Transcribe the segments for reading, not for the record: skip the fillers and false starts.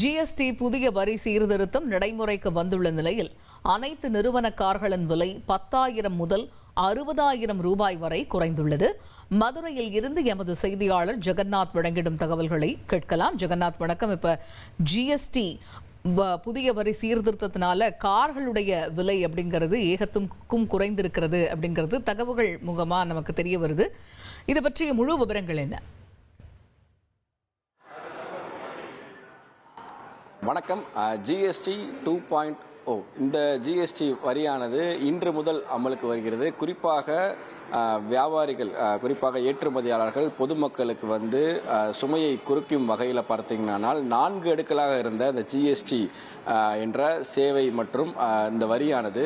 GST புதிய வரி சீர்திருத்தம் நடைமுறைக்கு வந்துள்ள நிலையில் அனைத்து நிறுவன கார்களின் விலை 10,000 முதல் 60,000 ரூபாய் வரை குறைந்துள்ளது. மதுரையில் இருந்து எமது செய்தியாளர் ஜெகநாத் வழங்கிடும் தகவல்களை கேட்கலாம். ஜெகநாத், வணக்கம். இப்ப ஜிஎஸ்டி புதிய வரி சீர்திருத்தத்தினால கார்களுடைய விலை அப்படிங்கிறது ஏகத்துக்கும் குறைந்திருக்கிறது அப்படிங்கிறது தகவல்கள் மூலமா நமக்கு தெரிய வருது. இது பற்றிய முழு விவரங்கள் என்ன? வணக்கம். ஜிஎஸ்டி 2.0 இந்த ஜிஎஸ்டி வரியானது இன்று முதல் அமலுக்கு வருகிறது. குறிப்பாக வியாபாரிகள், குறிப்பாக ஏற்றுமதியாளர்கள், பொதுமக்களுக்கு சுமையை குறைக்கும் வகையில் பார்த்தீங்கன்னா 4 அடுக்களாக இருந்த இந்த ஜிஎஸ்டி என்ற சேவை மற்றும் இந்த வரியானது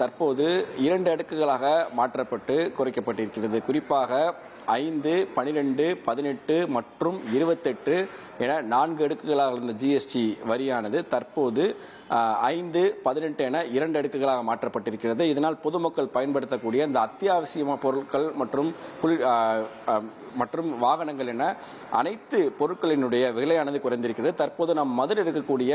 தற்போது 2 அடுக்குகளாக மாற்றப்பட்டு குறைக்கப்பட்டிருக்கிறது. குறிப்பாக 5, 12, 18 மற்றும் 28 என 4 அடுக்குகளாக இருந்த ஜிஎஸ்டி வரியானது தற்போது 5, 18 என 2 அடுக்குகளாக மாற்றப்பட்டிருக்கிறது. இதனால் பொதுமக்கள் பயன்படுத்தக்கூடிய இந்த அத்தியாவசிய பொருட்கள் மற்றும் வாகனங்கள் என அனைத்து பொருட்களினுடைய விலையானது குறைந்திருக்கிறது. தற்போது நாம் மதுரை இருக்கக்கூடிய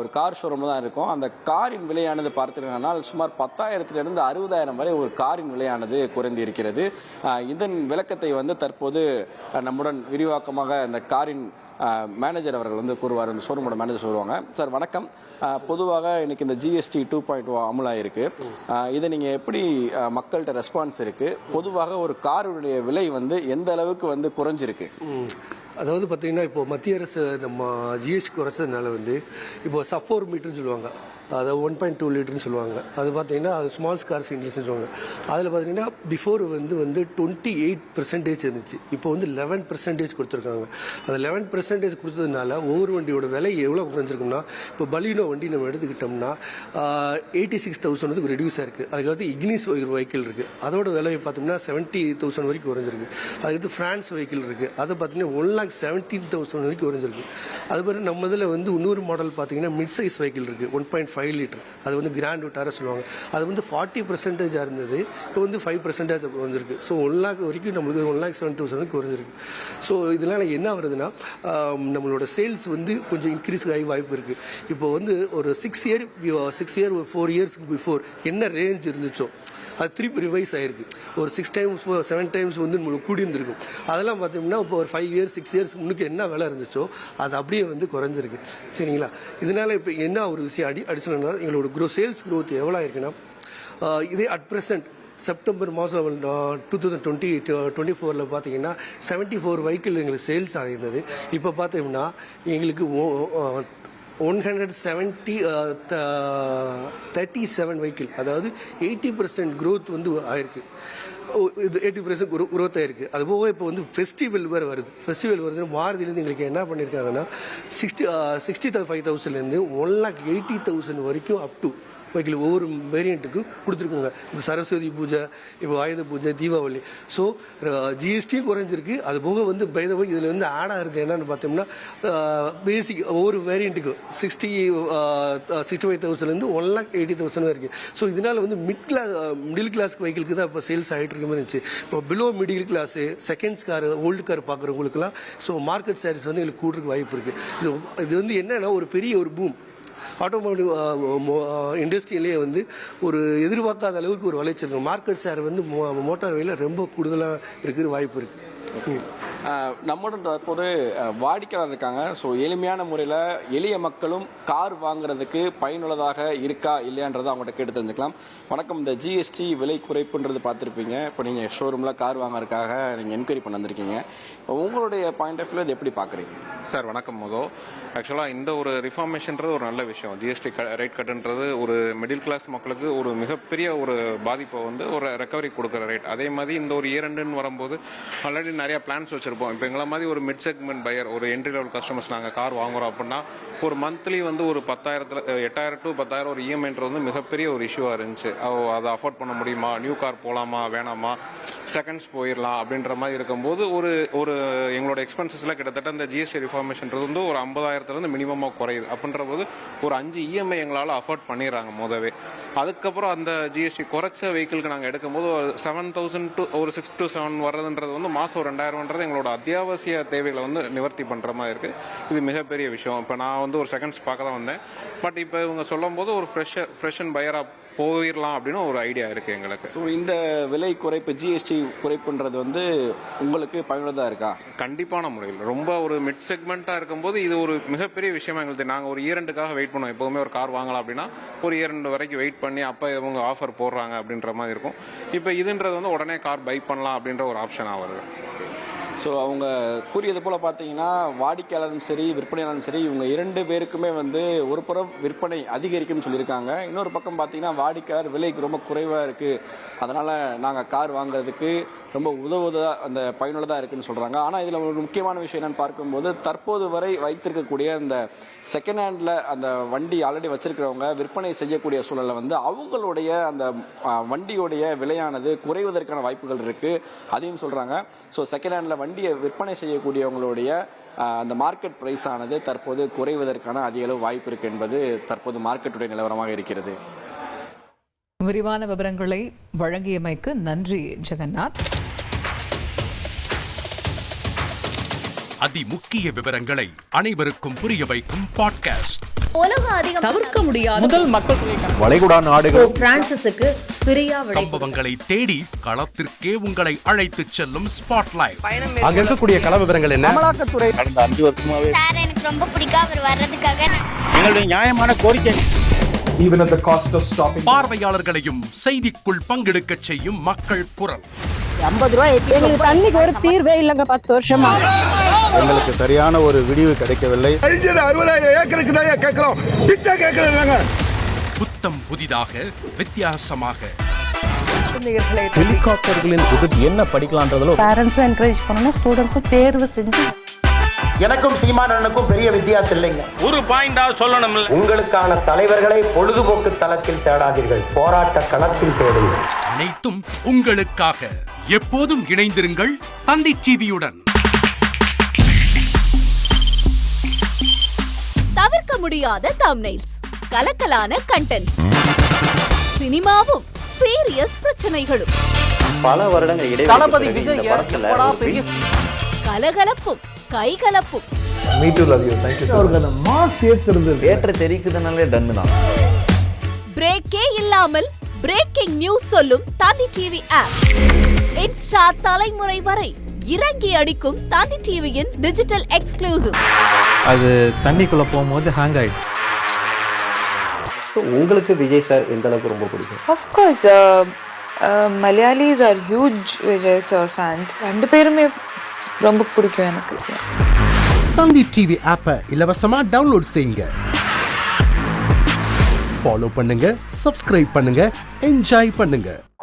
ஒரு கார் ஷோரூம் தான் இருக்கும். அந்த காரின் விலையானது பார்த்தீங்கன்னா சுமார் 10,000 60,000 வரை ஒரு காரின் விலையானது குறைந்திருக்கிறது. இதன் விளக்கத்தை தற்போது நம்முடன் விரிவாக்கமாக இந்த காரின் மேனேஜர் அவர்கள் கூறுவார். இந்த ஷோரூமோட மேனேஜர் சொல்லுவாங்க. சார் வணக்கம். பொதுவாக இன்னைக்கு இந்த ஜிஎஸ்டி 2.0 அமலாயிருக்கு. இதை நீங்க எப்படி மக்கள்கிட்ட ரெஸ்பான்ஸ் இருக்கு? பொதுவாக ஒரு காருடைய விலை எந்த அளவுக்கு குறைஞ்சிருக்கு? அதாவது பார்த்தீங்கன்னா இப்போ மத்திய அரசு நம்ம ஜிஎஸ்டி குறைச்சதுனால இப்போ சப்-4 மீட்டர்னு சொல்லுவாங்க, அதாவது 1.2 லிட்டர்னு சொல்லுவாங்க. அது பார்த்தீங்கன்னா அது ஸ்மால் கார்ஸ் இண்டஸ்ட்ரின்னு சொல்லுவாங்க. அதில் பார்த்தீங்கன்னா பிஃபோர் 28% இருந்துச்சு. இப்போ 11% கொடுத்துருக்காங்க. அந்த 11% கொடுத்ததுனால ஒவ்வொரு வண்டியோட விலை எவ்வளோ குறைஞ்சிருக்கும்னா, இப்போ பலினோ வண்டி நம்ம எடுத்துக்கிட்டோம்னா 86,000 ரெடியூஸ் ஆயிருக்கு. அதுக்கு இக்னிஸ் வெஹிக்கிள் இருக்கு, அதோட விலையை பார்த்தோம்னா 70,000 வரைக்கும் குறைஞ்சிருக்கு. அதுக்கு பிரான்ஸ் வெஹிக்கிள் இருக்கு, அதை பார்த்தீங்கன்னா 1,17,000 வரைக்கும் குறைஞ்சிருக்கு. அது மாதிரி நம்ம இதில் இன்னொரு மாடல் பார்த்தீங்கன்னா மிட் சைஸ் வெஹிக்கிள் இருக்கு, 1.5 லிட்டர். அது கிராண்ட் விட்டார சொல்லுவாங்க. அது 40% இருந்தது, இப்போ 5% குறைஞ்சிருக்கு. ஸோ 1 lakh வரைக்கும் நம்மளுக்கு 1,07,000 வரைக்கும் குறைஞ்சிருக்கு. ஸோ இதனால என்ன வருதுன்னா, நம்மளோட சேல்ஸ் கொஞ்சம் இன்க்ரீஸ் ஆகி வாய்ப்பு இருக்கு. இப்போ ஒரு 6 இயர் 4 இயர்ஸ்க்கு பிஃபோர் என்ன ரேஞ்ச் இருந்துச்சோ அது திருப்பி ரிவைஸ் ஆயிருக்கு. ஒரு 6 times 7 times நம்மளுக்கு கூடி இருந்திருக்கும். அதெல்லாம் பார்த்தோம்னா இப்போ ஒரு 5 years 6 years முன்னுக்கு என்ன விலை இருந்துச்சோ அது அப்படியே குறைஞ்சிருக்கு. சரிங்களா? இதனால இப்போ என்ன ஒரு விஷயம் அடிஷனல்னா, எங்களோட சேல்ஸ் க்ரோத் எவ்வளோ ஆயிருக்குன்னா, இதே அட் ப்ரெசென்ட் செப்டம்பர் மாதம் 2024 பார்த்தீங்கன்னா 74 வெஹிக்கிள் எங்களுக்கு சேல்ஸ் ஆகிருந்தது. இப்போ பார்த்தோம்னா எங்களுக்கு 137 வெஹிக்கிள், அதாவது 80% growth ஆயிருக்கு. இது 80% growth ஆயிருக்கு. அது போக இப்போ ஃபெஸ்டிவல் வேறு வருது. ஃபெஸ்டிவல் வருதுன்னு மாருதிலேருந்து எங்களுக்கு என்ன பண்ணியிருக்காங்கன்னா 65,000 1,80,000 வரைக்கும் அப் டு வெஹிக்கிள் ஒவ்வொரு வேரியண்ட்டுக்கும் கொடுத்துருக்காங்க. இப்போ சரஸ்வதி பூஜை, இப்போ ஆயுத பூஜை, தீபாவளி. ஸோ ஜிஎஸ்டியும் குறைஞ்சிருக்கு. அது போக இதில் ஆட் ஆகுறது என்னன்னு பார்த்தோம்னா, பேசிக் ஒவ்வொரு வேரியண்ட்டுக்கும் 65,000 1,80,000 இருக்கு. ஸோ இதனால மிடில் கிளாஸ் வெஹிக்கிளுக்கு தான் இப்போ சேல்ஸ் ஆகிட்டு இருக்க மாதிரி இருந்துச்சு. இப்போ below middle class seconds car, old car பார்க்குறவங்களுக்குலாம் ஸோ மார்க்கெட் ஷேர்ஸ் எங்களுக்கு கூடுறதுக்கு வாய்ப்பு இருக்கு. இது என்னன்னா ஒரு பெரிய ஒரு பூம் ஆட்டோமொபைல் இண்டஸ்ட்ரியிலேயே ஒரு எதிர்பார்க்காத அளவுக்கு ஒரு வளர்ச்சி இருக்கு. மார்க்கெட் ஷேர் மோட்டார் வேல ரொம்ப கூடுதலாக இருக்கிற வாய்ப்பு இருக்கு. நம்முடன் தற்போது வாடிக்கையாளர் இருக்காங்க. ஸோ எளிமையான முறையில் எளிய மக்களும் கார் வாங்குறதுக்கு பயனுள்ளதாக இருக்கா இல்லையான்றதை அவங்கள்ட்ட கேட்டு தெரிஞ்சுக்கலாம். வணக்கம். இந்த ஜிஎஸ்டி விலை குறைப்புன்றது பார்த்துருப்பீங்க. இப்போ நீங்கள் ஷோரூமில் கார் வாங்குறதுக்காக நீங்கள் என்கொயரி பண்ண வந்திருக்கீங்க. உங்களுடைய பாயிண்ட் ஆஃப் வியூ இது எப்படி பார்க்குறீங்க? சார் வணக்கம் மகோ. ஆக்சுவலாக இந்த ஒரு ரிஃபார்மேஷன்றது ஒரு நல்ல விஷயம். ஜிஎஸ்டி ரேட் கட்டுன்றது ஒரு மிடில் கிளாஸ் மக்களுக்கு ஒரு மிகப்பெரிய ஒரு பாதிப்பை ஒரு ரெக்கவரி கொடுக்குற ரேட். அதே மாதிரி இந்த ஒரு இயர் எண்டுன்னு வரும்போது ஆல்ரெடி நிறைய பிளான்ஸ் வச்சிருப்போம். இப்போ எங்களை மாதிரி ஒரு மிட் செக்மெண்ட் பையர், ஒரு என்ட்ரி லெவல் கஸ்டமர்ஸ் நாங்கள் கார் வாங்குறோம் அப்படின்னா ஒரு மந்த்லி ஒரு 8,000 to 10,000 ஒரு இஎம்ஐன்றது மிகப்பெரிய ஒரு இஷ்யூவாக இருந்துச்சு. அதை அஃபோர்ட் பண்ண முடியுமா, நியூ கார் போகலாமா வேணாமா, செகண்ட்ஸ் போயிடலாம் அப்படின்ற மாதிரி இருக்கும்போது ஒரு ஒரு எங்களோட எக்ஸ்பென்சஸில் கிட்டத்தட்ட இந்த ஜிஎஸ்டி ரிஃபார்மேஷன்றது வந்து ஒரு 50,000 மினிமமாக குறையுது. அப்படின்ற போது ஒரு 5 இஎம்ஐ எங்களால் அஃபோர்ட் பண்ணிடுறாங்க முதவே. அதுக்கப்புறம் அந்த ஜிஎஸ்டி குறைச்ச வெஹிக்கிளுக்கு நாங்கள் எடுக்கும்போது ஒரு 7,000 to ஒரு 6 to 7 வர்றதுன்றது வந்து மாதம் 2,000ன்றது எங்களோட அத்தியாவசிய தேவைகளை வந்து நிவர்த்தி பண்ணுற மாதிரி இருக்குது. இது மிகப்பெரிய விஷயம். இப்போ நான் வந்து ஒரு செகண்ட்ஸ் பார்க்க தான் வந்தேன். பட் இப்போ இவங்க சொல்லும் போது ஒரு ஃப்ரெஷ் அண்ட் பையராக போயிடலாம் அப்படின்னு ஒரு ஐடியா இருக்குது எங்களுக்கு. ஸோ இந்த விலை குறைப்பு ஜிஎஸ்டி குறைப்புன்றது வந்து உங்களுக்கு பயனுள்ளதாக இருக்கா? கண்டிப்பான முறையில் ரொம்ப ஒரு மிட் செக்மெண்ட்டாக இருக்கும்போது இது ஒரு மிகப்பெரிய விஷயமா எங்களுக்கு. நாங்கள் ஒரு இயர் எண்டுக்காக வெயிட் பண்ணுவோம். எப்போவுமே ஒரு கார் வாங்கலாம் அப்படின்னா ஒரு இயர் எண்டு வரைக்கும் வெயிட் பண்ணி அப்போ இவங்க ஆஃபர் போடுறாங்க அப்படின்ற மாதிரி இருக்கும். இப்போ இதுன்றது வந்து உடனே கார் பை பண்ணலாம் அப்படின்ற ஒரு ஆப்ஷனாக வருது. ஸோ அவங்க கூறியது போல் பார்த்தீங்கன்னா வாடிக்கையாளரும் சரி விற்பனையாளரும் சரி இவங்க 2 பேருக்குமே வந்து ஒரு புறம் விற்பனை அதிகரிக்கும்னு சொல்லியிருக்காங்க. இன்னொரு பக்கம் பார்த்தீங்கன்னா வாடிக்கையாளர் விலைக்கு ரொம்ப குறைவாக இருக்குது, அதனால் நாங்கள் கார் வாங்குறதுக்கு ரொம்ப உதவுவதாக அந்த பயனுள்ளதாக இருக்குன்னு சொல்கிறாங்க. ஆனால் இதில் ஒரு முக்கியமான விஷயம் என்னென்னு பார்க்கும்போது தற்போது வரை வைத்திருக்கக்கூடிய அந்த செகண்ட் ஹேண்டில் அந்த வண்டி ஆல்ரெடி வச்சிருக்கிறவங்க விற்பனை செய்யக்கூடிய சூழலில் வந்து அவங்களுடைய அந்த வண்டியோடைய விலையானது குறைவதற்கான வாய்ப்புகள் இருக்குது, அதையும் சொல்கிறாங்க. ஸோ செகண்ட் ஹேண்டில் வண்டியை விற்பனை செய்யக்கூடியவங்களுடைய அந்த மார்க்கெட் பிரைஸ் ஆனது தற்போது குறைவதற்கான அதிக அளவு வாய்ப்பு இருக்கு என்பது தற்போது மார்க்கெட்டுடைய நிலவரமாக இருக்கிறது. விரிவான விவரங்களை வழங்கியமைக்கு நன்றி ஜெகநாத். அதிமுக்கிய விவரங்களை அனைவருக்கும் புரிய வைக்கும் பாட்காஸ்ட். தவிர்க்க முடியாத முதல் மக்கள் வளைகுடா நாடுகள் பிரான்சிஸுக்கு பிரியா சம்பவங்களை தேடி களத்திற்கே உங்களை அழைத்துச் செல்லும் ஸ்பாட்லைட். அங்க இருக்கக்கூடிய கள விவரங்கள் என்ன? அமலாக்கத்துறை கடந்த 5 வருஷமாவே சார் எனக்கு ரொம்ப பிடிக்கும் அவர் வர்றதுக்காக. எங்களுடைய நியாயமான கோரிக்கை Even at the cost of stopping. பார்வையாளர்களையும் செய்திக்குள் பங்கெடுக்கச் செய்யும் மக்கள் குரல். 50 ரூபாய் எங்களுக்கு தண்ணிக்கு ஒரு தீர்வே இல்லைங்க 10 வருஷமா. எங்களுக்கு சரியான ஒரு விடிவு கிடைக்கவில்லை. 60,000 ஏக்கருக்கு தான் கேட்கிறோம், பிச்சை கேட்கறாங்க. புத்தம் புதிதாக வித்தியாசமாக ஹெலிகாப்டர்களின் விபத்து என்ன படிக்கலான்றதுல பேரண்ட்ஸும் என்கரேஜ் பண்ணணும், ஸ்டூடெண்ட்ஸும் தேர்வு செஞ்சு. எனக்கும் சீமானனுக்கும் பெரிய வித்தியாசம் இல்லைங்க. ஒரு பாயிண்டா சொல்லணும். உங்களுக்கான தலைவர்களை பொழுதுபோக்கு தளத்தில் தேடாதீர்கள், போராட்ட களத்தில் தேடுங்கள். அனைத்தும் உங்களுக்காக. எப்போதும் இணைந்திருங்கள் தந்தி டிவியுடன். தவிர்க்க முடியாத தம்ப்நெயில்ஸ், கலக்கலான கண்டென்ட்ஸ், சினிமாவும் சீரியஸ் பிரச்சனைகளும், பல வருடங்கள் இடைவெளி தளபதி விஜய் பெரிய கலகலப்பும் கைகலப்பும். Me too, love you. Thank you so much. Mass ஏத்துறது ஏற்ற தெரிக்குதுனாலே டன்னு தான். பிரேக்கே இல்லாமல் பிரேக்கிங் நியூஸ் சொல்லும் தந்தி டிவி ஆப். இன்ஸ்டா தலைமுறை வரை இறங்கி அடிக்கும் தந்தி டிவியின் டிஜிட்டல் எக்ஸ்க்ளூசிவ். அது தண்ணிக்குள்ள போகும்போது ஹேங் ஆயிடுச்சு. உங்களுக்கு விஜய் சார் எந்த அளவுக்கு ரொம்ப பிடிக்கும்? Of course, Malayalis are huge Vijay sir fans. 2 பேருமே ரொம்ப பிடிக்கும் எனக்கு. தந்தி டிவி ஆப்பை இலவசமா டவுன்லோட் செய்யுங்க. ஃபாலோ பண்ணுங்க, சப்ஸ்கிரைப் பண்ணுங்க, என்ஜாய் பண்ணுங்க.